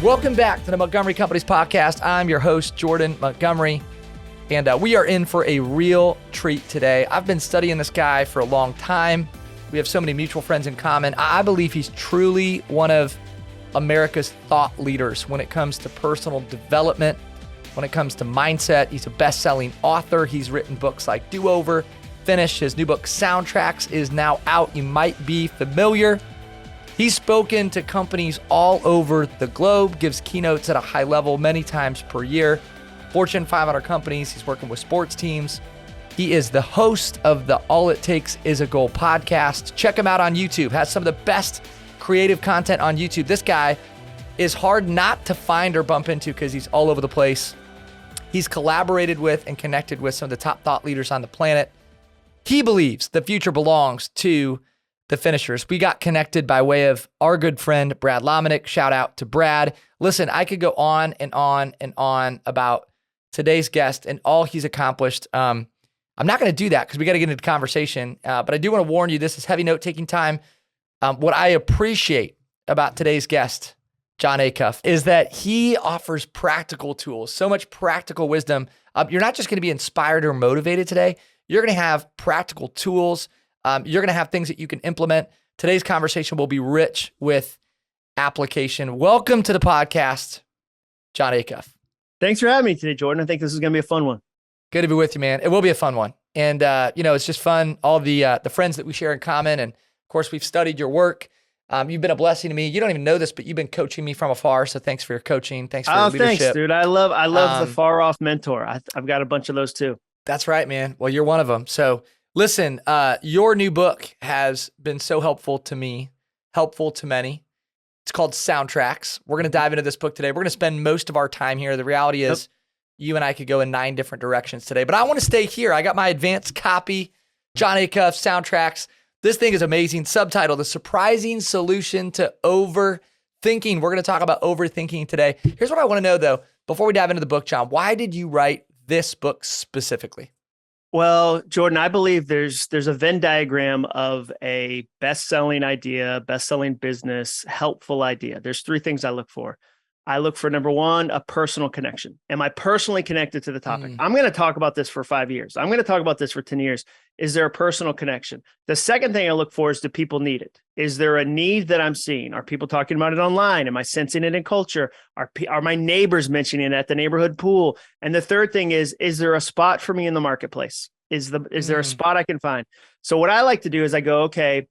Welcome back to the Montgomery Companies Podcast. I'm your host, Jordan Montgomery, and we are in for a real treat today. I've been studying this guy for a long time. We have so many mutual friends in common. I believe he's truly one of America's thought leaders when it comes to personal development, when it comes to mindset. He's a best-selling author. He's written books like Do Over, Finish. His new book, Sountracks, is now out. You might be familiar. He's spoken to companies all over the globe, gives keynotes at a high level many times per year. Fortune 500 companies. He's working with sports teams. He is the host of the All It Takes Is a Goal podcast. Check him out on YouTube. Has some of the best creative content on YouTube. This guy is hard not to find or bump into because he's all over the place. He's collaborated with and connected with some of the top thought leaders on the planet. He believes the future belongs to the finishers. We got connected by way of our good friend, Brad Lomenick. Shout out to Brad. Listen, I could go on and on and on about today's guest and all he's accomplished. I'm not going to do that because we got to get into the conversation. But I do want to warn you, this is heavy note-taking time. What I appreciate about today's guest, Jon Acuff, is that he offers practical tools, so much practical wisdom. You're not just going to be inspired or motivated today. You're going to have practical tools. You're going to have things that you can implement. Today's conversation will be rich with application. Welcome to the podcast, Jon Acuff. Thanks for having me today, Jordan. I think this is going to be a fun one. Good to be with you, man. It will be a fun one. And, it's just fun. All the friends that we share in common. And of course, we've studied your work. You've been a blessing to me. You don't even know this, but you've been coaching me from afar. So thanks for your coaching. Thanks for your leadership. Thanks, dude. I love the far off mentor. I've got a bunch of those too. That's right, man. Well, you're one of them. So listen, your new book has been so helpful to me, helpful to many. It's called Sountracks. We're going to dive into this book today. We're going to spend most of our time here. The reality is you and I could go in 9 different directions today, but I want to stay here. I got my advanced copy, Jon Acuff, Sountracks. This thing is amazing. Subtitle, The Surprising Solution to Overthinking. We're going to talk about overthinking today. Here's what I want to know, though, before we dive into the book, Jon. Why did you write this book specifically? Well, Jordan, I believe there's a Venn diagram of a best-selling idea, best-selling business, helpful idea. There's 3 things I look for. I look for, number 1, a personal connection. Am I personally connected to the topic? I'm going to talk about this for 5 years. I'm going to talk about this for 10 years. Is there a personal connection? The second thing I look for is, do people need it? Is there a need that I'm seeing? Are people talking about it online? Am I sensing it in culture? Are my neighbors mentioning it at the neighborhood pool? And the third thing is there a spot for me in the marketplace? Is there a spot I can find? So what I like to do is I go, okay,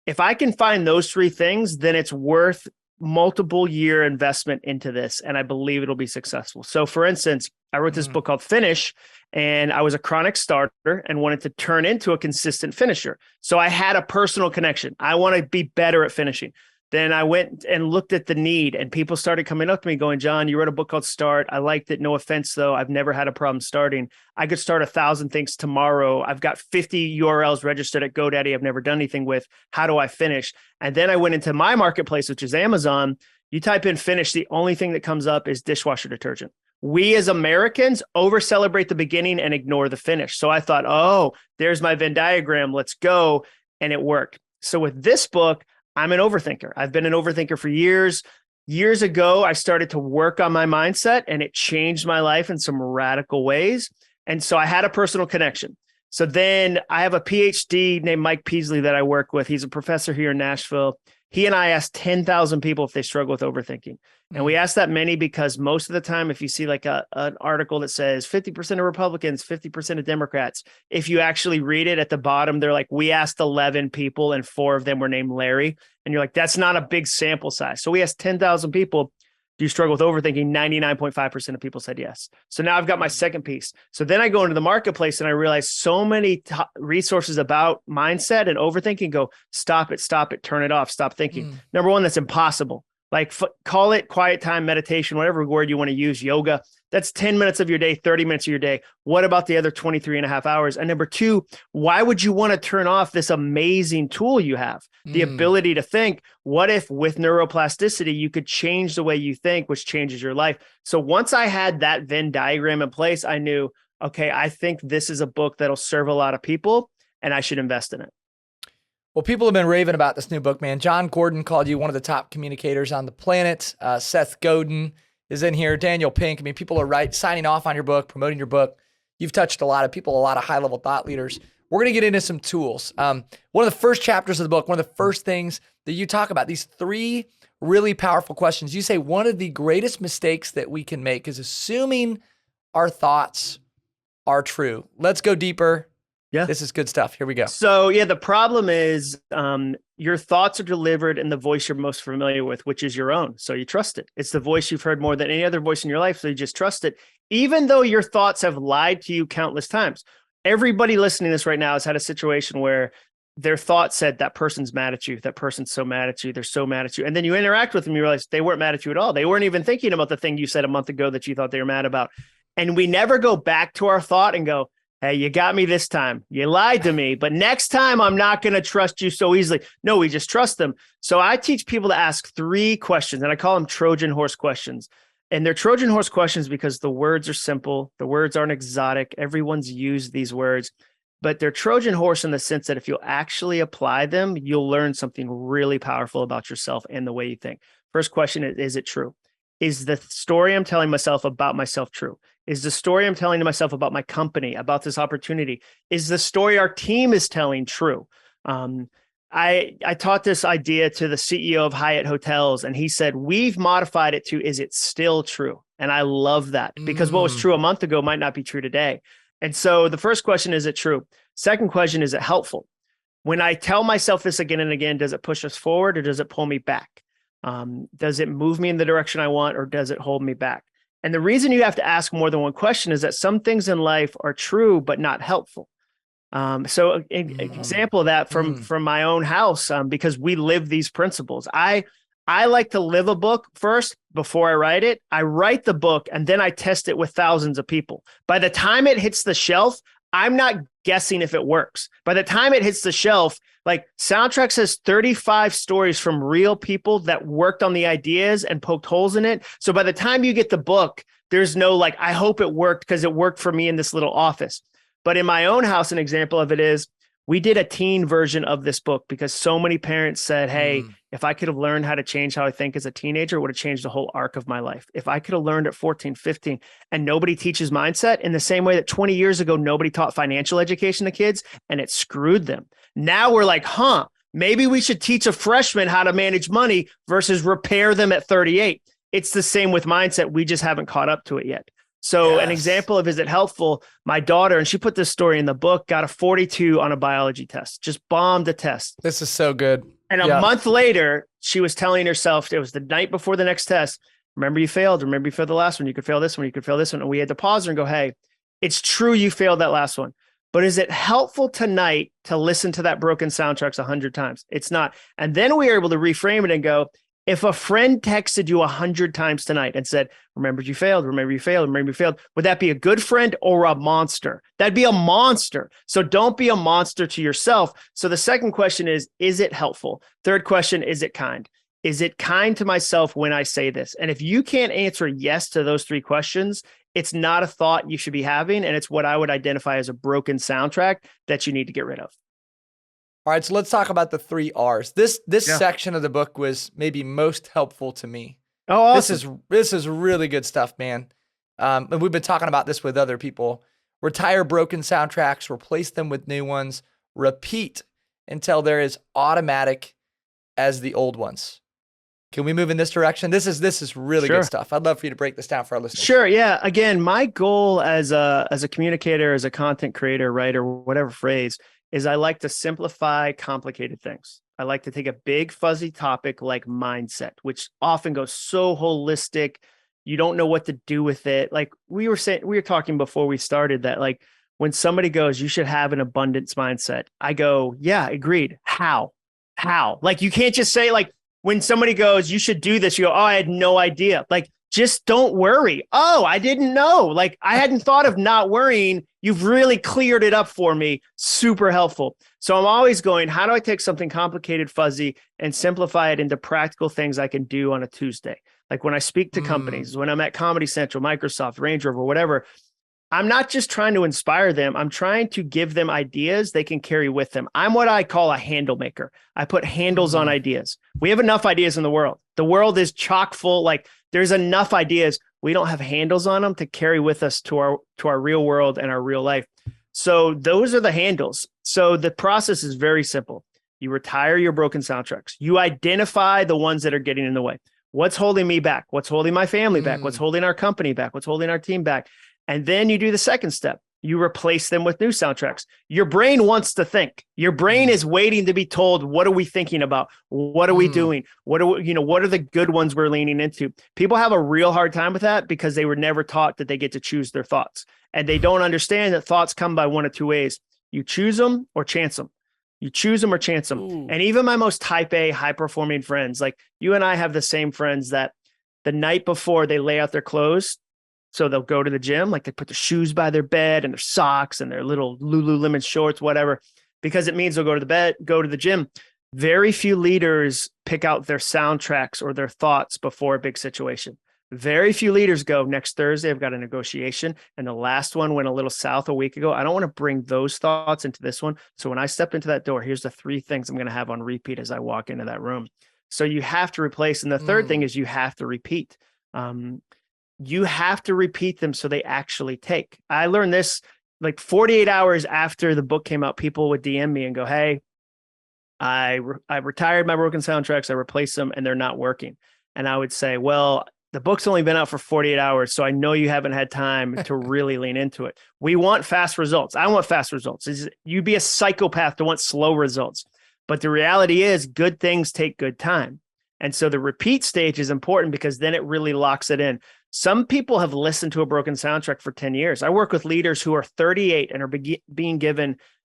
if I can find those 3 things, then it's worth multiple year investment into this, and I believe it'll be successful. So for instance, I wrote this book called Finish, and I was a chronic starter and wanted to turn into a consistent finisher. So I had a personal connection. I want to be better at finishing. Then I went and looked at the need, and people started coming up to me going, Jon, you wrote a book called Start. I liked it. No offense, though. I've never had a problem starting. I could start 1,000 things tomorrow. I've got 50 URLs registered at GoDaddy I've never done anything with. How do I finish? And then I went into my marketplace, which is Amazon. You type in finish, the only thing that comes up is dishwasher detergent. We as Americans over-celebrate the beginning and ignore the finish. So I thought, oh, there's my Venn diagram. Let's go. And it worked. So with this book, I'm an overthinker. I've been an overthinker for years. Years ago, I started to work on my mindset, and it changed my life in some radical ways. And so I had a personal connection. So then I have a PhD named Mike Peasley that I work with. He's a professor here in Nashville. He and I asked 10,000 people if they struggle with overthinking. And we asked that many because most of the time, if you see like an article that says 50% of Republicans, 50% of Democrats, if you actually read it at the bottom, they're like, we asked 11 people and 4 of them were named Larry. And you're like, that's not a big sample size. So we asked 10,000 people, do you struggle with overthinking? 99.5% of people said yes. So now I've got my second piece. So then I go into the marketplace and I realize so many resources about mindset and overthinking go, stop it, turn it off, stop thinking. Number 1, that's impossible. Like call it quiet time, meditation, whatever word you want to use, yoga. That's 10 minutes of your day, 30 minutes of your day. What about the other 23 and a half hours? And number 2, why would you want to turn off this amazing tool you have? The ability to think. What if with neuroplasticity, you could change the way you think, which changes your life? So once I had that Venn diagram in place, I knew, okay, I think this is a book that'll serve a lot of people and I should invest in it. Well, people have been raving about this new book, man. John Gordon called you one of the top communicators on the planet. Seth Godin is in here. Daniel Pink. I mean, people are signing off on your book, promoting your book. You've touched a lot of people, a lot of high-level thought leaders. We're going to get into some tools. One of the first chapters of the book, one of the first things that you talk about, these 3 really powerful questions. You say one of the greatest mistakes that we can make is assuming our thoughts are true. Let's go deeper. Yeah. This is good stuff. Here we go. So the problem is your thoughts are delivered in the voice you're most familiar with, which is your own. So you trust it. It's the voice you've heard more than any other voice in your life. So you just trust it, even though your thoughts have lied to you countless times. Everybody listening to this right now has had a situation where their thought said that person's mad at you. That person's so mad at you. They're so mad at you. And then you interact with them. You realize they weren't mad at you at all. They weren't even thinking about the thing you said a month ago that you thought they were mad about. And we never go back to our thought and go, hey, you got me this time. You lied to me, but next time I'm not going to trust you so easily. No, we just trust them. So I teach people to ask 3 questions, and I call them Trojan Horse questions. And they're Trojan Horse questions because the words are simple. The words aren't exotic. Everyone's used these words, but they're Trojan Horse in the sense that if you'll actually apply them, you'll learn something really powerful about yourself and the way you think. First question is it true? Is the story I'm telling myself about myself true? Is the story I'm telling to myself about my company, about this opportunity? Is the story our team is telling true? I taught this idea to the CEO of Hyatt Hotels, and he said, we've modified it to, is it still true? And I love that because what was true a month ago might not be true today. And so the first question, is it true? Second question, is it helpful? When I tell myself this again and again, does it push us forward or does it pull me back? Does it move me in the direction I want or does it hold me back? And the reason you have to ask more than one question is that some things in life are true, but not helpful. So an example of that from my own house, because we live these principles. I like to live a book first before I write it. I write the book and then I test it with thousands of people. By the time it hits the shelf, I'm not guessing if it works. By the time it hits the shelf, like Sountracks has 35 stories from real people that worked on the ideas and poked holes in it. So by the time you get the book, there's no like, I hope it worked because it worked for me in this little office. But in my own house, an example of it is we did a teen version of this book because so many parents said, hey, if I could have learned how to change how I think as a teenager, it would have changed the whole arc of my life. If I could have learned at 14, 15, and nobody teaches mindset in the same way that 20 years ago, nobody taught financial education to kids and it screwed them. Now we're like, maybe we should teach a freshman how to manage money versus repair them at 38. It's the same with mindset. We just haven't caught up to it yet. So An example of, is it helpful? My daughter, and she put this story in the book, got a 42 on a biology test, just bombed the test. This is so good. And a month later, she was telling herself, it was the night before the next test. Remember you failed. Remember you failed the last one. You could fail this one. You could fail this one. And we had to pause her and go, hey, it's true you failed that last one. But is it helpful tonight to listen to that broken Sountracks 100 times? It's not. And then we were able to reframe it and go, if a friend texted you 100 times tonight and said, remember you failed, remember you failed, remember you failed, would that be a good friend or a monster? That'd be a monster. So don't be a monster to yourself. So the second question is it helpful? Third question, is it kind? Is it kind to myself when I say this? And if you can't answer yes to those 3 questions, it's not a thought you should be having. And it's what I would identify as a broken soundtrack that you need to get rid of. All right, so let's talk about the 3 R's. This section of the book was maybe most helpful to me. Oh, awesome. This is really good stuff, man. And we've been talking about this with other people. Retire broken soundtracks, replace them with new ones, repeat until they're as automatic as the old ones. Can we move in this direction? This is really good stuff. I'd love for you to break this down for our listeners. Sure. Yeah. Again, my goal as a communicator, as a content creator, writer, whatever phrase, is I like to simplify complicated things. I like to take a big fuzzy topic like mindset, which often goes so holistic. You don't know what to do with it. Like we were talking before we started that, like when somebody goes, you should have an abundance mindset. I go, yeah, agreed. How? Like you can't just say, like when somebody goes, you should do this. You go, oh, I had no idea. Like, just don't worry. Oh, I didn't know. Like I hadn't thought of not worrying. You've really cleared it up for me. Super helpful. So I'm always going, how do I take something complicated, fuzzy, and simplify it into practical things I can do on a Tuesday? Like when I speak to companies, when I'm at Comedy Central, Microsoft, Range Rover, whatever, I'm not just trying to inspire them. I'm trying to give them ideas they can carry with them. I'm what I call a handle maker. I put handles on ideas. We have enough ideas in the world. The world is chock full. Like there's enough ideas. We don't have handles on them to carry with us to our real world and our real life. So those are the handles. So the process is very simple. You retire your broken soundtracks. You identify the ones that are getting in the way. What's holding me back? What's holding my family back? What's holding our company back? What's holding our team back? And then you do the second step. You replace them with new soundtracks. Your brain wants to think. Your brain is waiting to be told, what are we thinking about? What are we doing? What are the good ones we're leaning into? People have a real hard time with that because they were never taught that they get to choose their thoughts. And they don't understand that thoughts come by one of two ways. You choose them or chance them. You choose them or chance them. Ooh. And even my most type A high performing friends, like you and I have the same friends that the night before they lay out their clothes, so they'll go to the gym, like they put their shoes by their bed and their socks and their little Lululemon shorts, whatever, because it means they'll go to the bed, go to the gym. Very few leaders pick out their soundtracks or their thoughts before a big situation. Very few leaders go, next Thursday, I've got a negotiation. And the last one went a little south a week ago. I don't want to bring those thoughts into this one. So when I step into that door, here's the 3 things I'm going to have on repeat as I walk into that room. So you have to replace. And the third thing is you have to repeat. You have to repeat them so they actually take. I learned this like 48 hours after the book came out. People would DM me and go, hey, I retired my broken soundtracks. I replaced them and they're not working. And I would say, well, the book's only been out for 48 hours. So I know you haven't had time to really lean into it. We want fast results. I want fast results. You'd be a psychopath to want slow results. But the reality is good things take good time. And so the repeat stage is important because then it really locks it in. Some people have listened to a broken soundtrack for 10 years. I work with leaders who are 38 and are being given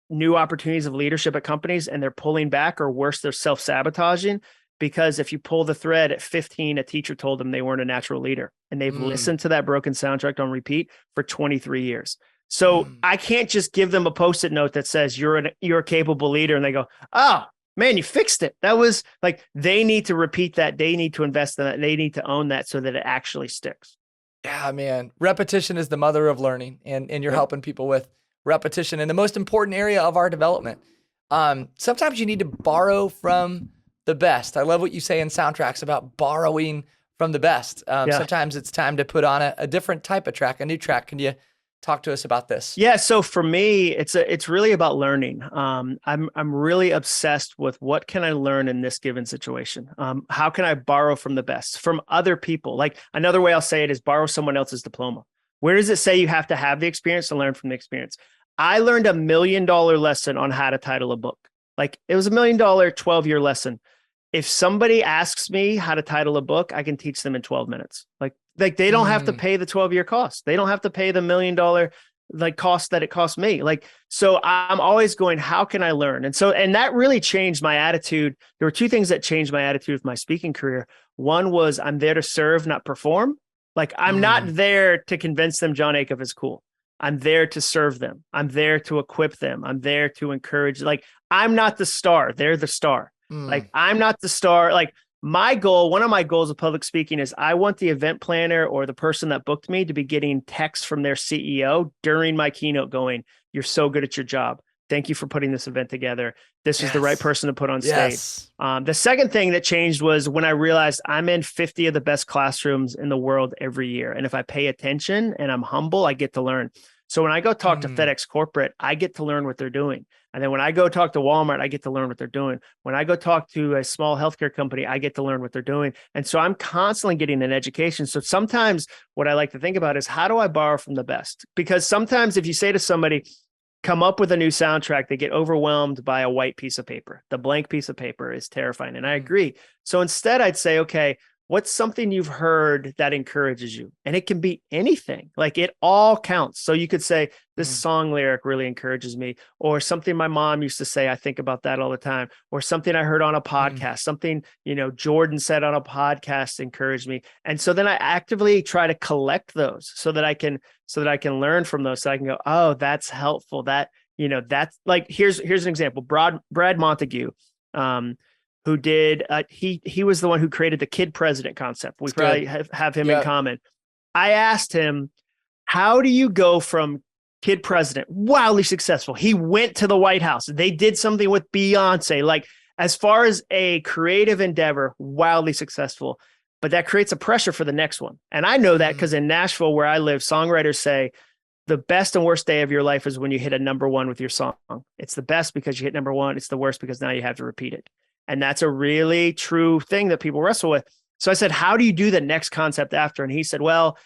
new opportunities of leadership at companies, and they're pulling back, or worse, they're self-sabotaging, because if you pull the thread at 15, a teacher told them they weren't a natural leader, and they've listened to that broken soundtrack on repeat for 23 years. So I can't just give them a Post-it note that says you're a capable leader, and they go, oh, man, you fixed it. That was like, they need to repeat that. They need to invest in that. They need to own that so that it actually sticks. Yeah, man. Repetition is the mother of learning, and you're helping people with repetition in the most important area of our development. Sometimes you need to borrow from the best. I love what you say in Sountracks about borrowing from the best. Sometimes it's time to put on a different type of track, a new track. Can you talk to us about this? Yeah. So for me, it's really about learning. I'm really obsessed with what can I learn in this given situation? How can I borrow from the best from other people? Like another way I'll say it is borrow someone else's diploma. Where does it say you have to have the experience to learn from the experience? I learned $1 million lesson on how to title a book. Like it was $1 million 12-year lesson. If somebody asks me how to title a book, I can teach them in 12 minutes. Like they don't have to pay the 12-year cost. They don't have to pay the $1 million like cost that it cost me. Like, so I'm always going, how can I learn? And that really changed my attitude. There were 2 things that changed my attitude of my speaking career. One was I'm there to serve, not perform. Like I'm not there to convince them Jon Acuff is cool. I'm there to serve them. I'm there to equip them. I'm there to encourage. Like I'm not the star. They're the star. Like I'm not the star. Like my goal, one of my goals of public speaking is I want the event planner or the person that booked me to be getting texts from their CEO during my keynote going, you're so good at your job. Thank you for putting this event together. This is the right person to put on stage. The second thing that changed was when I realized I'm in 50 of the best classrooms in the world every year. And if I pay attention and I'm humble, I get to learn. So when I go talk to FedEx corporate, I get to learn what they're doing. And then when I go talk to Walmart, I get to learn what they're doing. When I go talk to a small healthcare company, I get to learn what they're doing. And so I'm constantly getting an education. So sometimes what I like to think about is how do I borrow from the best? Because sometimes if you say to somebody, come up with a new soundtrack, they get overwhelmed by a white piece of paper. The blank piece of paper is terrifying. And I agree. So instead I'd say, okay, what's something you've heard that encourages you? And it can be anything. Like it all counts. So you could say this song lyric really encourages me, or something my mom used to say. I think about that all the time, or something I heard on a podcast, something, Jordan said on a podcast encouraged me. And so then I actively try to collect those so that I can learn from those. So I can go, oh, that's helpful. That's like, here's an example. Brad Montague, who did, he was the one who created the kid president concept. We probably have him in common. I asked him, how do you go from kid president, wildly successful? He went to the White House. They did something with Beyonce. Like, as far as a creative endeavor, wildly successful. But that creates a pressure for the next one. And I know that because in Nashville, where I live, songwriters say the best and worst day of your life is when you hit a number one with your song. It's the best because you hit number one. It's the worst because now you have to repeat it. And that's a really true thing that people wrestle with. So I said, how do you do the next concept after? And he said, well,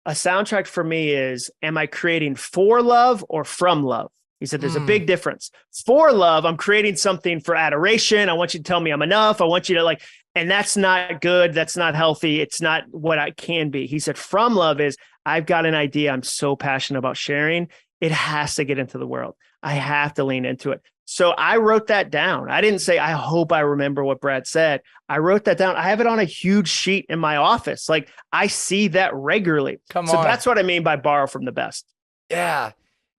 a soundtrack for me is, am I creating for love or from love? He said, there's a big difference. For love, I'm creating something for adoration. I want you to tell me I'm enough. I want you to like, and that's not good. That's not healthy. It's not what I can be. He said, from love is, I've got an idea I'm so passionate about sharing. It has to get into the world. I have to lean into it. So I wrote that down. I didn't say, I hope I remember what Brad said. I wrote that down. I have it on a huge sheet in my office. Like, I see that regularly. So that's what I mean by borrow from the best. Yeah.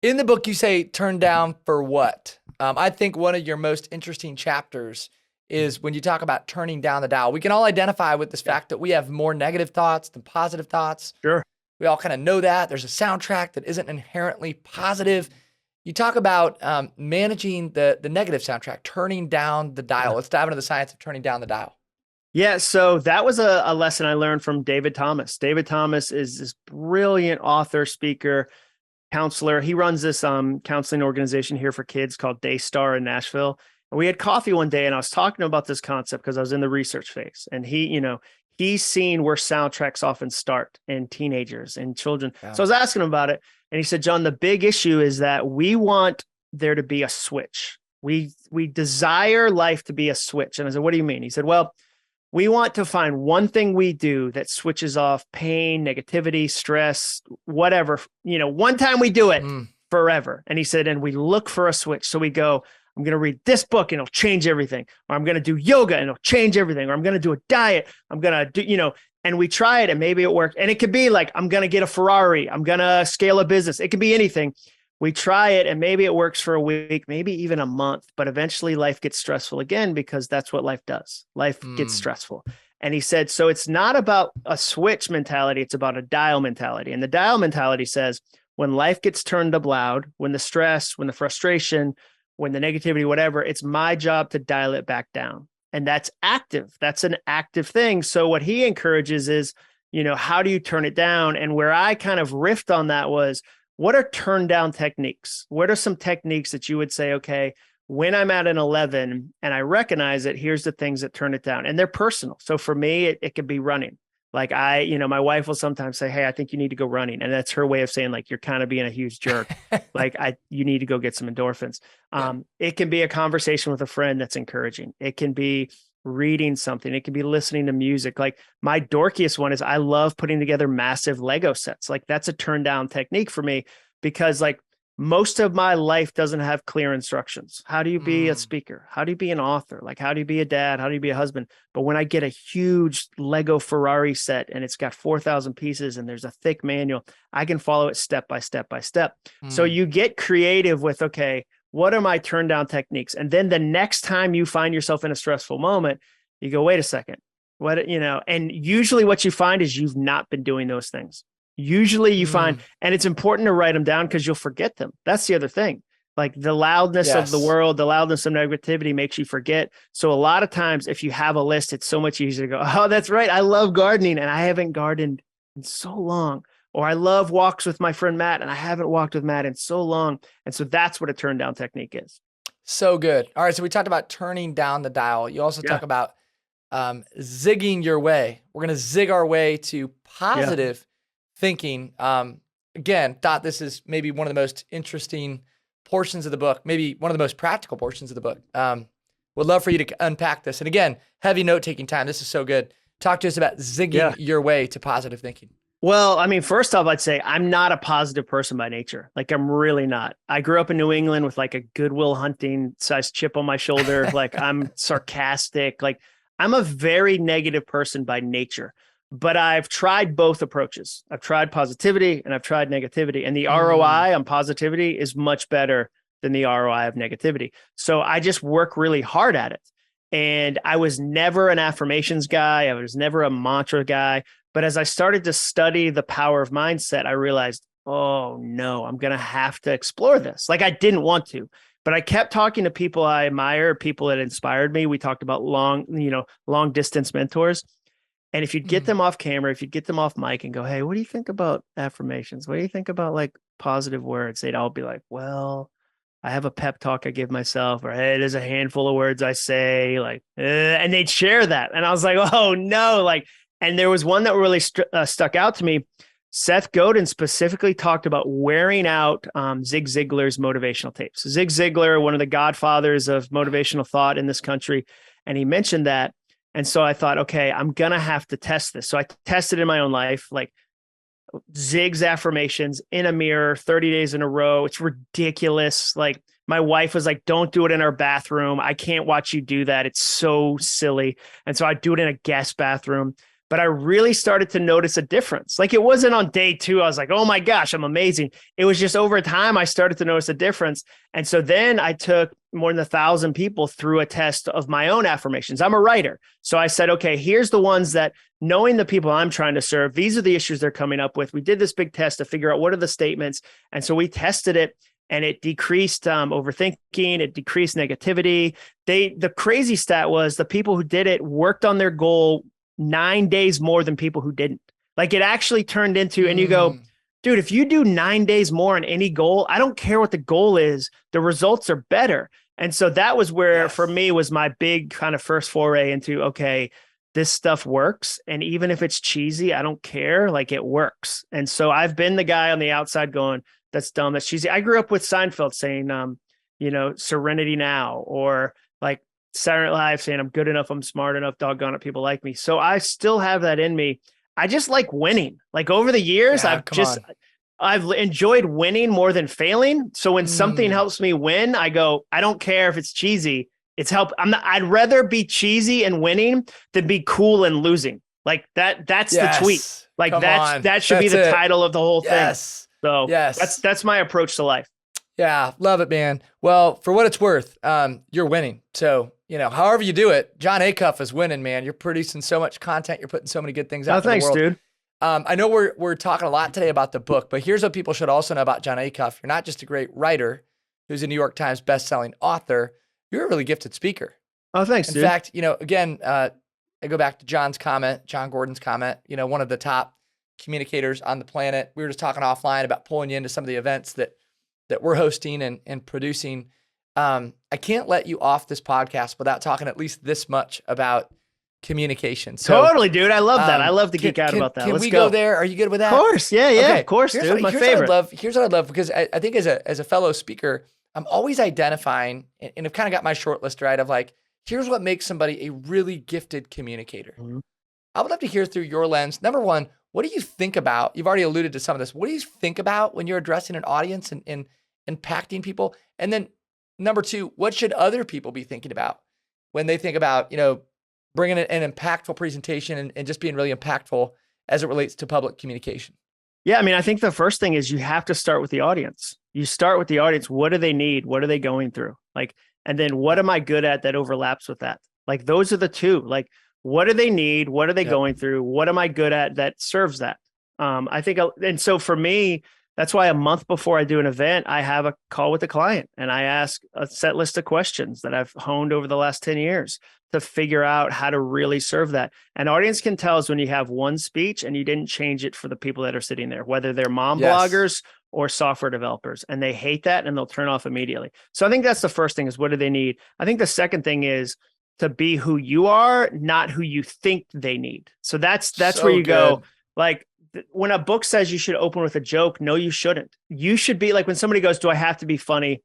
In the book, you say turn down for what? I think one of your most interesting chapters is when you talk about turning down the dial. We can all identify with this fact that we have more negative thoughts than positive thoughts. Sure. We all kind of know that. There's a soundtrack that isn't inherently positive. You talk about managing the negative soundtrack, turning down the dial. Let's dive into the science of turning down the dial. Yeah, so that was a lesson I learned from David Thomas. David Thomas is this brilliant author, speaker, counselor. He runs this counseling organization here for kids called Daystar in Nashville. And we had coffee one day and I was talking about this concept because I was in the research phase. And he's seen where soundtracks often start in teenagers and children. Yeah. So I was asking him about it. And he said, John, the big issue is that we want there to be a switch. We desire life to be a switch. And I said, what do you mean? He said, well, we want to find one thing we do that switches off pain, negativity, stress, whatever. One time we do it forever. And he said, and we look for a switch. So we go, I'm going to read this book and it'll change everything. Or I'm going to do yoga and it'll change everything. Or I'm going to do a diet. I'm going to do, and we try it and maybe it worked. And it could be like, I'm going to get a Ferrari. I'm going to scale a business. It could be anything. We try it and maybe it works for a week, maybe even a month, but eventually life gets stressful again because that's what life does. Life gets stressful. And he said, so it's not about a switch mentality. It's about a dial mentality. And the dial mentality says when life gets turned up loud, when the stress, when the frustration, when the negativity, whatever, it's my job to dial it back down. And that's active. That's an active thing. So what he encourages is, how do you turn it down? And where I kind of riffed on that was, what are turn down techniques? What are some techniques that you would say, okay, when I'm at an 11 and I recognize it, here's the things that turn it down. And they're personal. So for me, it could be running. Like my wife will sometimes say, hey, I think you need to go running. And that's her way of saying like, you're kind of being a huge jerk. Like you need to go get some endorphins. It can be a conversation with a friend that's encouraging. It can be reading something. It can be listening to music. Like my dorkiest one is I love putting together massive Lego sets. Like that's a turn down technique for me because like most of my life doesn't have clear instructions. How do you be a speaker? How do you be an author? Like how do you be a dad? How do you be a husband? But when I get a huge Lego Ferrari set and it's got 4,000 pieces and there's a thick manual, I can follow it step by step by step. So you get creative with, okay, what are my turn down techniques? And then the next time you find yourself in a stressful moment, you go, wait a second, and usually what you find is you've not been doing those things. Usually you find, and it's important to write them down because you'll forget them. That's the other thing. Like the loudness of the world, the loudness of negativity makes you forget. So a lot of times if you have a list, it's so much easier to go, oh, that's right. I love gardening and I haven't gardened in so long. Or I love walks with my friend Matt and I haven't walked with Matt in so long. And so that's what a turn down technique is. So good. All right. So we talked about turning down the dial. You also talk about zigging your way. We're going to zig our way to positive thinking. Again, thought this is maybe one of the most interesting portions of the book, maybe one of the most practical portions of the book. Would love for you to unpack this. And again, heavy note-taking time. This is so good. Talk to us about zigging your way to positive thinking. Well, I mean, first off, I'd say I'm not a positive person by nature. Like I'm really not. I grew up in New England with like a Goodwill Hunting size chip on my shoulder. Like I'm sarcastic. Like I'm a very negative person by nature, but I've tried both approaches. I've tried positivity and I've tried negativity, and the ROI on positivity is much better than the ROI of negativity. So I just work really hard at it. And I was never an affirmations guy. I was never a mantra guy. But as I started to study the power of mindset, I realized oh no, I'm going to have to explore this. Like I didn't want to, but I kept talking to people I admire, people that inspired me. We talked about long distance mentors. And if you'd get them off camera, if you'd get them off mic and go, hey, what do you think about affirmations? What do you think about like positive words? They'd all be like, well, I have a pep talk I give myself, or hey, there's a handful of words I say, like, and they'd share that. And I was like, oh no, like, and there was one that really stuck out to me. Seth Godin specifically talked about wearing out Zig Ziglar's motivational tapes. Zig Ziglar, one of the godfathers of motivational thought in this country, and he mentioned that. And so I thought, okay, I'm going to have to test this. So I tested in my own life, like Zig's affirmations in a mirror, 30 days in a row. It's ridiculous. Like my wife was like, don't do it in our bathroom. I can't watch you do that. It's so silly. And so I do it in a guest bathroom. But I really started to notice a difference. Like it wasn't on day 2. I was like, oh my gosh, I'm amazing. It was just over time, I started to notice a difference. And so then I took more than 1,000 people through a test of my own affirmations. I'm a writer. So I said, okay, here's the ones that, knowing the people I'm trying to serve, these are the issues they're coming up with. We did this big test to figure out what are the statements. And so we tested it and it decreased overthinking. It decreased negativity. The crazy stat was the people who did it worked on their goal 9 days more than people who didn't. Like it actually turned into, and you go, dude, if you do 9 days more on any goal, I don't care what the goal is, the results are better. And so that was where, for me, was my big kind of first foray into, okay, this stuff works. And even if it's cheesy, I don't care. Like it works. And so I've been the guy on the outside going, that's dumb, that's cheesy. I grew up with Seinfeld saying, serenity now, or like Saturday Night Live saying, I'm good enough, I'm smart enough, doggone it, people like me. So I still have that in me. I just like winning. Like over the years, I've enjoyed winning more than failing. So when something helps me win, I go, I don't care if it's cheesy. It's help. I'd rather be cheesy and winning than be cool and losing. Like that's the tweet. Like that should be the title of the whole thing. So that's my approach to life. Yeah. Love it, man. Well, for what it's worth, you're winning. So, however you do it, Jon Acuff is winning, man. You're producing so much content. You're putting so many good things out in the world. Thanks, dude. I know we're talking a lot today about the book, but here's what people should also know about Jon Acuff. You're not just a great writer who's a New York Times bestselling author. You're a really gifted speaker. Oh, thanks, dude. In fact, again, I go back to John Gordon's comment, one of the top communicators on the planet. We were just talking offline about pulling you into some of the events that we're hosting and producing. I can't let you off this podcast without talking at least this much about communication. So, totally, dude. I love that. I love to geek out about that. Can we go there? Are you good with that? Of course. Yeah. Okay. Of course, dude. My favorite. Here's what I love, because I think as a fellow speaker, I'm always identifying, and I've kind of got my short list, right, of like, here's what makes somebody a really gifted communicator. I would love to hear through your lens. Number one, what do you think about? You've already alluded to some of this. What do you think about when you're addressing an audience and impacting people? And then number two, what should other people be thinking about when they think about, bringing an impactful presentation and just being really impactful as it relates to public communication? Yeah. I mean, I think the first thing is you have to start with the audience. You start with the audience. What do they need? What are they going through? Like, and then what am I good at that overlaps with that? Like, those are the two. Like, what do they need? What are they going through? What am I good at that serves that? I think, and so for me, that's why a month before I do an event, I have a call with the client and I ask a set list of questions that I've honed over the last 10 years to figure out how to really serve that. An audience can tell us when you have one speech and you didn't change it for the people that are sitting there, whether they're mom bloggers or software developers, and they hate that and they'll turn off immediately. So I think that's the first thing, is what do they need? I think the second thing is to be who you are, not who you think they need. So that's so where you go. Like, when a book says you should open with a joke, no, you shouldn't. You should be like, when somebody goes, do I have to be funny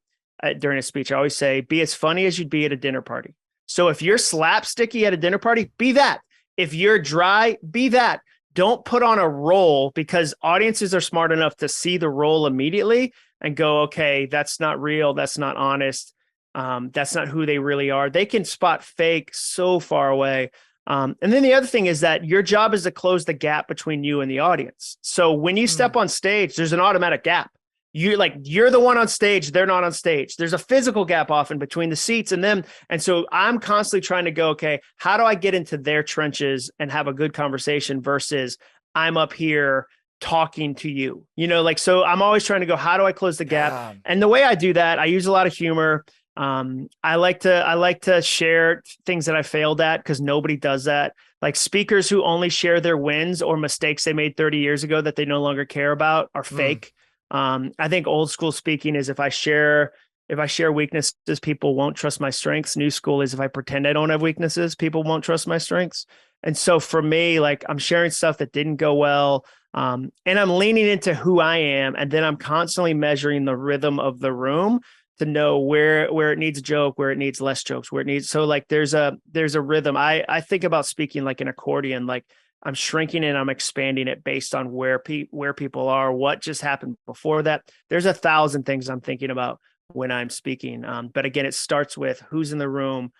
during a speech? I always say, be as funny as you'd be at a dinner party. So if you're slapsticky at a dinner party, be that. If you're dry, be that. Don't put on a role, because audiences are smart enough to see the role immediately and go, okay, that's not real. That's not honest. That's not who they really are. They can spot fake so far away. And then the other thing is that your job is to close the gap between you and the audience. So when you step on stage, there's an automatic gap. You're the one on stage, they're not on stage. There's a physical gap often between the seats and them. And so I'm constantly trying to go, okay, how do I get into their trenches and have a good conversation versus I'm up here talking to you, like, so I'm always trying to go, how do I close the gap? Yeah. And the way I do that, I use a lot of humor. I like to share things that I failed at, because nobody does that. Like, speakers who only share their wins or mistakes they made 30 years ago that they no longer care about are fake. I think old school speaking is if I share weaknesses, people won't trust my strengths. New school is if I pretend I don't have weaknesses, people won't trust my strengths. And so for me, like, I'm sharing stuff that didn't go well. And I'm leaning into who I am. And then I'm constantly measuring the rhythm of the room to know where it needs a joke, where it needs less jokes, where it needs. So like, there's a rhythm. I think about speaking like an accordion, like I'm shrinking and I'm expanding it based on where people are, what just happened before that. There's 1,000 things I'm thinking about when I'm speaking. But again, it starts with who's in the room.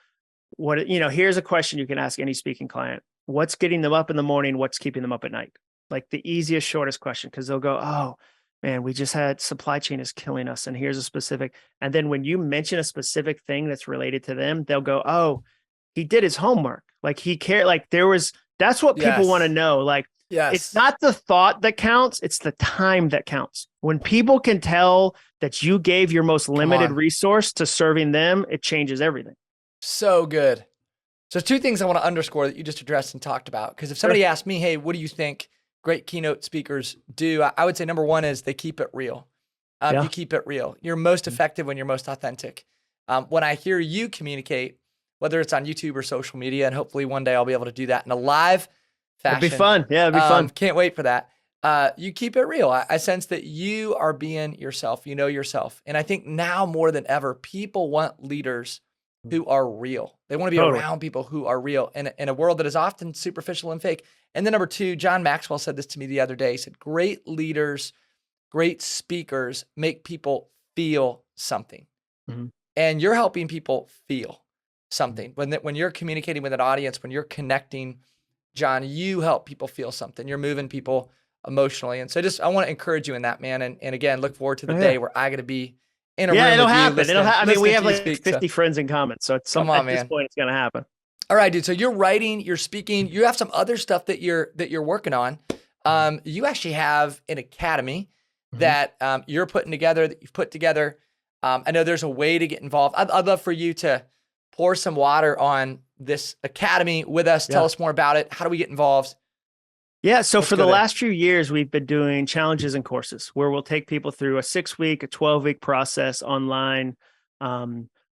Here's a question you can ask any speaking client. What's getting them up in the morning? What's keeping them up at night? Like the easiest, shortest question, because they'll go, oh man, we just had supply chain is killing us. And here's a specific. And then when you mention a specific thing that's related to them, they'll go, oh, he did his homework. Like he cared. Like that's what people want to know. Like, it's not the thought that counts. It's the time that counts. When people can tell that you gave your most limited resource to serving them, it changes everything. So good. So 2 things I want to underscore that you just addressed and talked about. Because if somebody asked me, hey, what do you think great keynote speakers do? I would say number 1 is they keep it real. You keep it real. You're most effective when you're most authentic. When I hear you communicate, whether it's on YouTube or social media, and hopefully one day I'll be able to do that in a live fashion. It'd be fun. Yeah, it'd be fun. Can't wait for that. You keep it real. I sense that you are being yourself. You know yourself. And I think now more than ever, people want leaders who are real. They want to be around people who are real in a world that is often superficial and fake. And then number 2, John Maxwell said this to me the other day. He said, great leaders, great speakers make people feel something. Mm-hmm. And you're helping people feel something. When you're communicating with an audience, when you're connecting, John, you help people feel something. You're moving people emotionally. And so I want to encourage you in that, man. And again, look forward to the day where I get to be in a room it'll with happen. you. I mean, we have like speak, 50 friends in common. So at this point, it's going to happen. All right, dude. So you're writing, you're speaking, you have some other stuff that you're working on. You actually have an academy that you're putting together, that you've put together. I know there's a way to get involved. I'd love for you to pour some water on this academy with us. Tell us more about it. How do we get involved? Yeah. So for the last few years, we've been doing challenges and courses where we'll take people through a 6-week, a 12-week process online.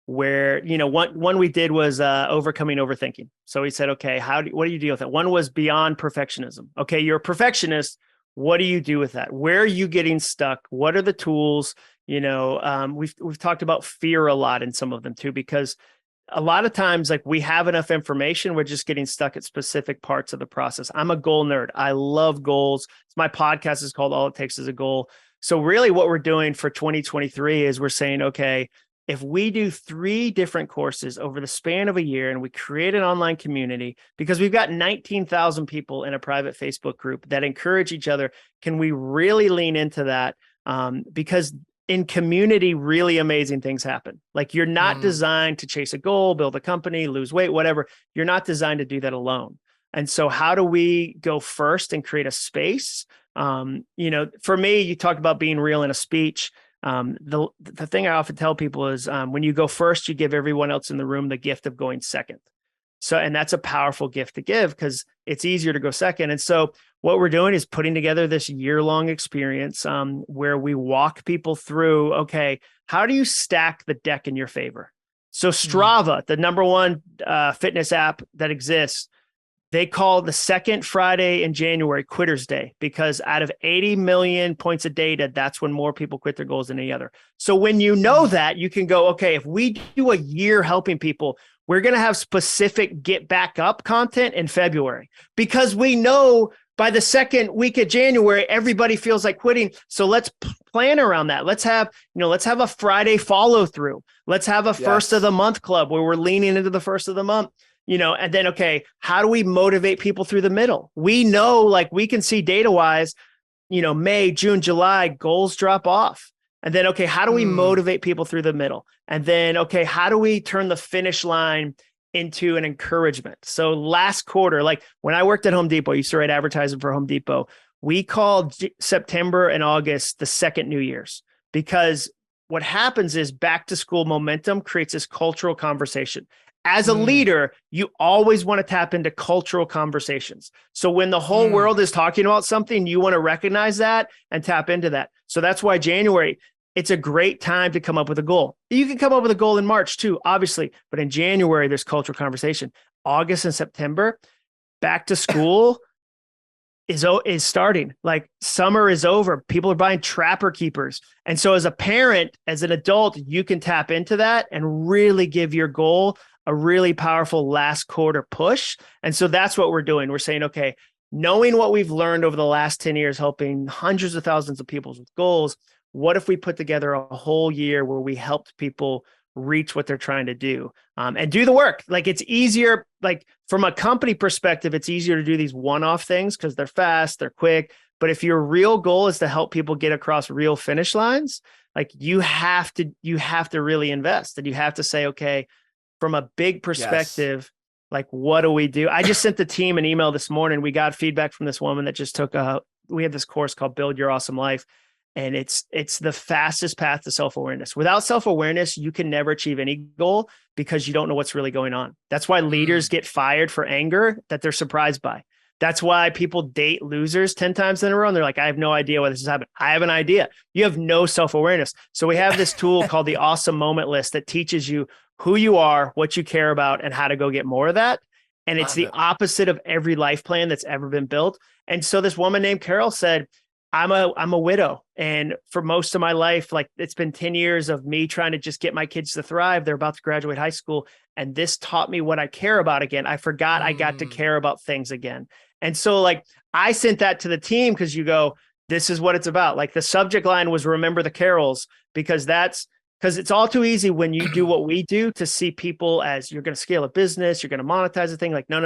Where, one we did was overcoming overthinking. So we said, okay, what do you deal with that? One was beyond perfectionism. Okay, you're a perfectionist. What do you do with that? Where are you getting stuck? What are the tools? We've talked about fear a lot in some of them too, because a lot of times, like, we have enough information, we're just getting stuck at specific parts of the process. I'm a goal nerd. I love goals. My podcast is called All It Takes Is a Goal. So really what we're doing for 2023 is we're saying, okay, if we do 3 different courses over the span of a year and we create an online community, because we've got 19,000 people in a private Facebook group that encourage each other, can we really lean into that? Because in community, really amazing things happen. Like, you're not designed to chase a goal, build a company, lose weight, whatever. You're not designed to do that alone. And so how do we go first and create a space? For me, you talk about being real in a speech. The thing I often tell people is when you go first, you give everyone else in the room the gift of going second. So, and that's a powerful gift to give because it's easier to go second. And so what we're doing is putting together this year-long experience where we walk people through, okay, how do you stack the deck in your favor? So Strava, the number one fitness app that exists, they call the second Friday in January Quitter's Day, because out of 80 million points of data, that's when more people quit their goals than any other. So when you know that, you can go, okay, if we do a year helping people, we're going to have specific get back up content in February, because we know by the second week of January, everybody feels like quitting. So let's plan around that. Let's have a Friday follow through. Let's have a first of the month club where we're leaning into the first of the month. And then, okay, how do we motivate people through the middle? We know, like, we can see data wise, May, June, July, goals drop off. And then, okay, how do we motivate people through the middle? And then, okay, how do we turn the finish line into an encouragement? So last quarter, like when I worked at Home Depot, I used to write advertising for Home Depot. we call September and August the second New Year's, because what happens is back to school momentum creates this cultural conversation. As a leader, you always want to tap into cultural conversations. So when the whole world is talking about something, you want to recognize that and tap into that. So that's why January, it's a great time to come up with a goal. You can come up with a goal in March too, obviously, but in January, there's cultural conversation. August and September, back to school is starting. Like summer is over. People are buying trapper keepers. And so as a parent, as an adult, you can tap into that and really give your goal a really powerful last quarter push. And so that's what we're doing. We're saying, okay, knowing what we've learned over the last 10 years, helping hundreds of thousands of people with goals, what if we put together a whole year where we helped people reach what they're trying to do and do the work? Like it's easier, like from a company perspective, it's easier to do these one-off things because they're fast, they're quick. But if your real goal is to help people get across real finish lines, like you have to really invest, and you have to say, okay, from a big perspective, like what do we do? I just sent the team an email this morning. We got feedback from this woman that just we have this course called Build Your Awesome Life. And it's the fastest path to self-awareness. Without self-awareness, you can never achieve any goal because you don't know what's really going on. That's why leaders get fired for anger that they're surprised by. That's why people date losers 10 times in a row. And they're like, I have no idea why this has happened. I have an idea. You have no self-awareness. So we have this tool called the Awesome Moment List that teaches you who you are, what you care about, and how to go get more of that. And it's the opposite of every life plan that's ever been built. And so this woman named Carol said, I'm a widow. And for most of my life, like it's been 10 years of me trying to just get my kids to thrive. They're about to graduate high school. And this taught me what I care about again. I forgot I got to care about things again. And so like I sent that to the team because you go, this is what it's about. Like the subject line was remember the carols, because it's all too easy when you do what we do to see people as you're going to scale a business, you're going to monetize a thing. Like, no.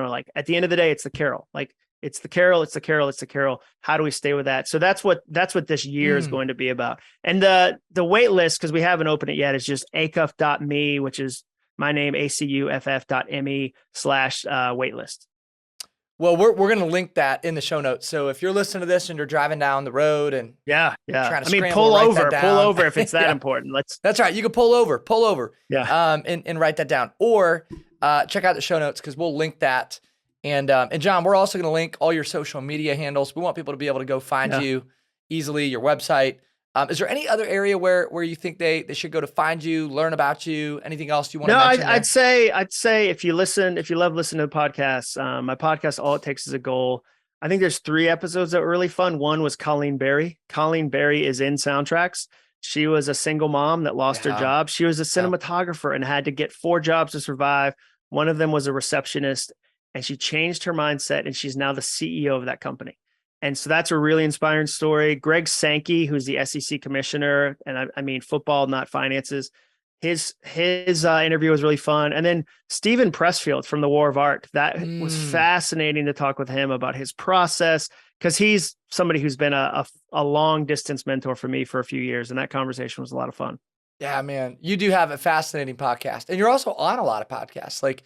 Like at the end of the day, it's the carol. Like, it's the carol, it's the carol, it's the carol. How do we stay with that? So that's what this year is going to be about. And the wait list, because we haven't opened it yet, is just acuff.me, which is my name, acuff.me/waitlist. Well, we're going to link that in the show notes. So if you're listening to this and you're driving down the road and trying to pull over if it's that important. That's right. You can pull over. Yeah. And write that down, or check out the show notes because we'll link that. And John, we're also going to link all your social media handles. We want people to be able to go find you easily, your website. Is there any other area where you think they should go to find you, learn about you? Anything else you want to mention? I'd say if you love listening to the podcast, my podcast, All It Takes Is a Goal. I think there's 3 episodes that were really fun. One was Colleen Berry. Colleen Berry is in Sountracks. She was a single mom that lost her job. She was a cinematographer and had to get 4 jobs to survive. One of them was a receptionist. And she changed her mindset, and she's now the CEO of that company. And so that's a really inspiring story. Greg Sankey, who's the SEC commissioner, and I mean football, not finances. His interview was really fun. And then Stephen Pressfield from the War of Art. That was fascinating to talk with him about his process, because he's somebody who's been a long distance mentor for me for a few years. And that conversation was a lot of fun. Yeah, man, you do have a fascinating podcast, and you're also on a lot of podcasts. Like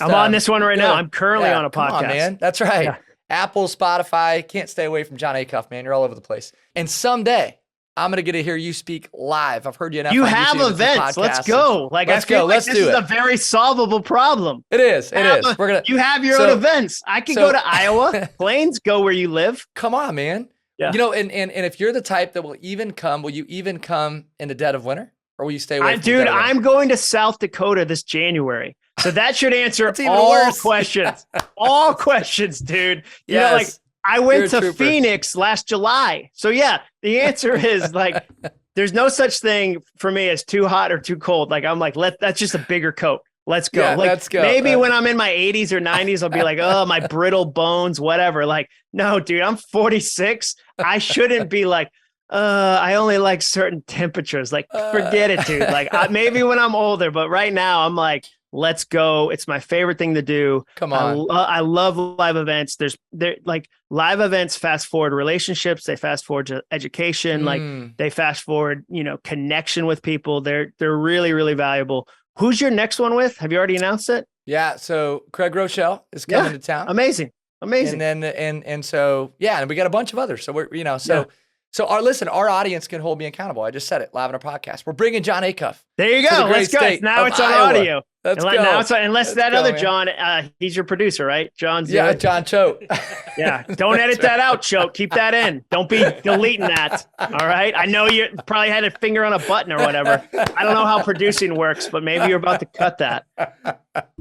I'm on this one right now. I'm currently on a podcast. Come on, man. That's right. Yeah. Apple, Spotify, can't stay away from Jon Acuff, man. You're all over the place. And someday I'm going to get to hear you speak live. I've heard you enough. You have events. Let's go. Let's go. Let's do it. This is a very solvable problem. It is. You have your own events. I can go to Iowa. Plains, go where you live. Come on, man. Yeah. And if you're the type that will you even come in the dead of winter? Or will you stay away from Dude, I'm going to South Dakota this January. So that should answer all questions. All questions, dude. Yes. I went to Phoenix last July. So yeah, the answer is there's no such thing for me as too hot or too cold. I'm that's just a bigger coat. Let's go. Yeah, let's go. Maybe when I'm in my 80s or 90s, I'll be like, oh, my brittle bones, whatever. No, dude, I'm 46. I shouldn't be I only like certain temperatures. Forget it, dude. Maybe when I'm older, but right now I'm let's go. It's my favorite thing to do. Come on. I love live events. Live events fast forward relationships. They fast forward to education. They fast forward, connection with people. They're really, really valuable. Who's your next one with? Have you already announced it? Yeah. So Craig Rochelle is coming to town. Amazing. Amazing. And then, and so, yeah, and we got a bunch of others. So we're, So our audience can hold me accountable. I just said it live on our podcast. We're bringing Jon Acuff. There you go. Let's go. Now it's on Iowa. audio. Let's go. Now it's on, other man. John, he's your producer, right? John's John Choate. Yeah. Don't edit that out, Choate. Keep that in. Don't be deleting that. All right. I know you probably had a finger on a button or whatever. I don't know how producing works, but maybe you're about to cut that.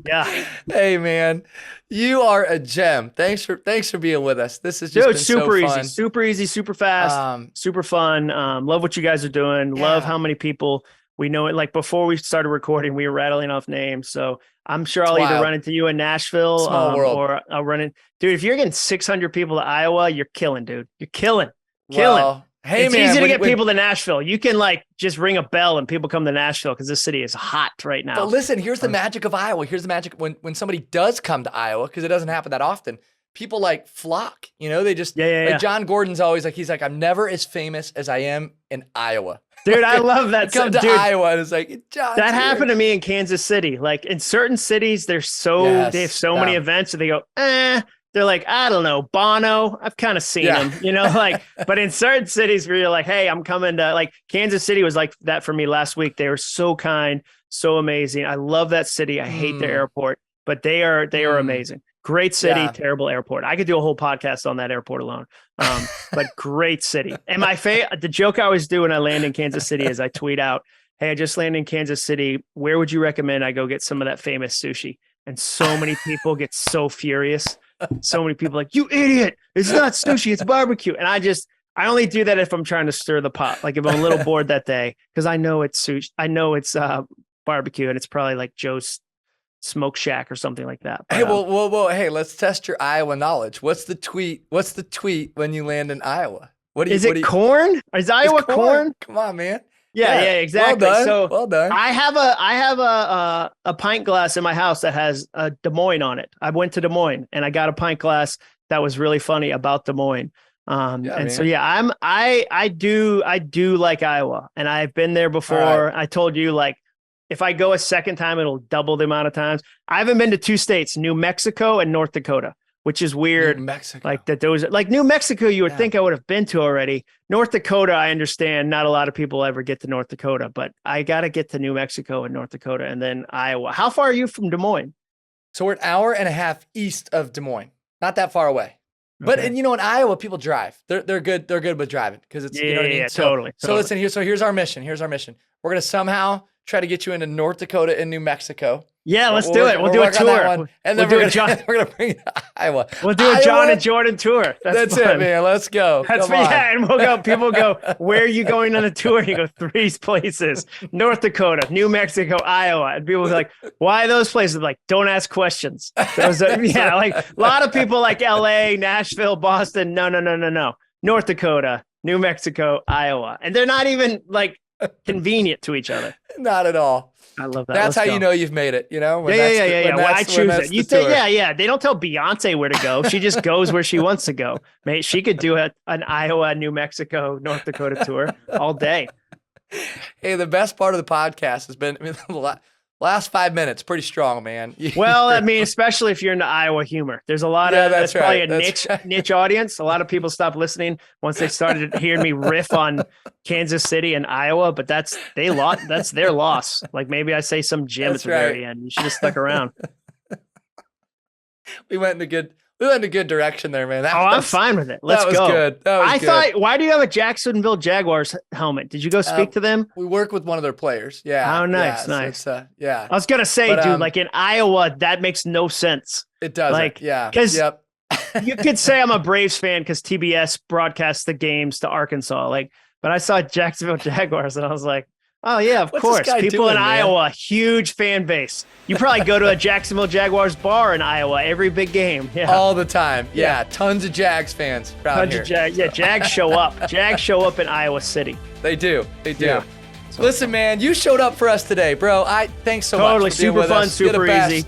Yeah. Hey man, you are a gem. Thanks for being with us. This is just super so fun. easy, super easy, super fast, super fun. Love what you guys are doing. Yeah. Love how many people we know it. Like before we started recording, we were rattling off names. So I'm sure I'll either run into you in Nashville or I'll run in. Dude, if you're getting 600 people to Iowa, you're killing, dude. You're killing. Well, hey, it's easy to get people to Nashville. You can just ring a bell and people come to Nashville because this city is hot right now. But listen, here's the magic of Iowa. Here's the magic when somebody does come to Iowa, because it doesn't happen that often. People flock, they just, John Gordon's always he's like, I'm never as famous as I am in Iowa. Dude, I love that. Come to Iowa and it's like, John's that here. happened to me in Kansas City. Like in certain cities, they have so many events that they go, they're like, I don't know, Bono. I've kind of seen him, but in certain cities where you're like, hey, I'm coming to Kansas City was like that for me last week. They were so kind, so amazing. I love that city. I hate their airport, but they are amazing. Great city, terrible airport. I could do a whole podcast on that airport alone. But great city. And the joke I always do when I land in Kansas City is I tweet out, hey, I just landed in Kansas City. Where would you recommend I go get some of that famous sushi? And so many people get so furious. So many people you idiot. It's not sushi, it's barbecue. And I only do that if I'm trying to stir the pot. Like if I'm a little bored that day, because I know it's sushi. I know it's barbecue and it's probably like Joe's Smoke Shack or something like that. But, hey, well, hey, let's test your Iowa knowledge. What's the tweet when you land in Iowa? Is it corn? Is Iowa corn? Come on, man. Yeah, exactly. Well done. So well done. I have a pint glass in my house that has a Des Moines on it. I went to Des Moines and I got a pint glass that was really funny about Des Moines. So I do like Iowa, and I've been there before. Right. I told you if I go a second time, it'll double the amount of times. I haven't been to two states, New Mexico and North Dakota, which is weird. New Mexico. New Mexico, you would think I would have been to already. North Dakota, I understand. Not a lot of people ever get to North Dakota, but I got to get to New Mexico and North Dakota and then Iowa. How far are you from Des Moines? So we're an hour and a half east of Des Moines. Not that far away. But in Iowa, people drive. They're good. They're good with driving because it's you know what I mean. Yeah, totally. So listen here. So here's our mission. We're gonna somehow try to get you into North Dakota and New Mexico. Yeah, let's do it. We'll do a tour. And then we're gonna bring it to Iowa. We'll do a Jon and Jordan tour. That's it, man. Let's go. And we'll go. People go, where are you going on a tour? You go 3 places: North Dakota, New Mexico, Iowa. And people are like, why those places? Don't ask questions. Those are, a lot of people like LA, Nashville, Boston. No. North Dakota, New Mexico, Iowa, and they're not even convenient to each other. Not at all. I love that. That's how you know you've made it, Yeah. When I choose it. You think, They don't tell Beyonce where to go. She just goes where she wants to go. Mate, she could do an Iowa, New Mexico, North Dakota tour all day. Hey, the best part of the podcast has been the last 5 minutes. Pretty strong, man. Well, especially if you're into Iowa humor. There's a lot of that's probably a niche audience. A lot of people stopped listening once they started hearing me riff on Kansas City and Iowa, but that's their loss. Maybe I say some gem at the very end. You should have stuck around. We went in a good direction there, man. I'm fine with it. Let's go. Good. That was good. Thought, why do you have a Jacksonville Jaguars helmet? Did you go speak to them? We work with one of their players. Yeah. Oh, nice. So I was going to say, dude, in Iowa, that makes no sense. It doesn't. Because you could say I'm a Braves fan because TBS broadcasts the games to Arkansas. But I saw Jacksonville Jaguars and I was like, oh, yeah, of course. People in Iowa, huge fan base. You probably go to a Jacksonville Jaguars bar in Iowa every big game. Yeah. All the time. Yeah. Tons of Jags fans around here. Jags show up. Jags show up in Iowa City. They do. Yeah. So listen, man, you showed up for us today, bro. Thanks so much. Totally. Super fun, super easy.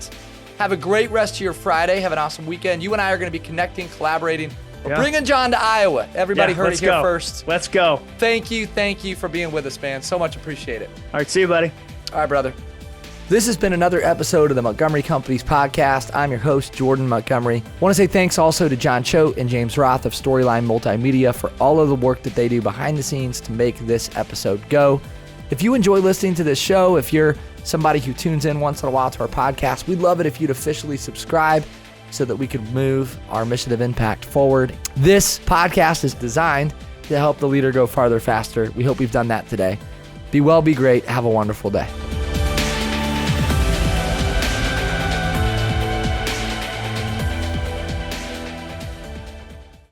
Have a great rest of your Friday. Have an awesome weekend. You and I are going to be connecting, collaborating. We're bringing Jon to Iowa. Everybody heard it here first. Let's go. Thank you for being with us, man. So much appreciate it. All right, see you, buddy. All right, brother. This has been another episode of the Montgomery Companies Podcast. I'm your host, Jordan Montgomery. I want to say thanks also to John Choate and James Roth of Storyline Multimedia for all of the work that they do behind the scenes to make this episode go. If you enjoy listening to this show, if you're somebody who tunes in once in a while to our podcast, we'd love it if you'd officially subscribe so that we could move our mission of impact forward. This podcast is designed to help the leader go farther, faster. We hope we've done that today. Be well, be great. Have a wonderful day.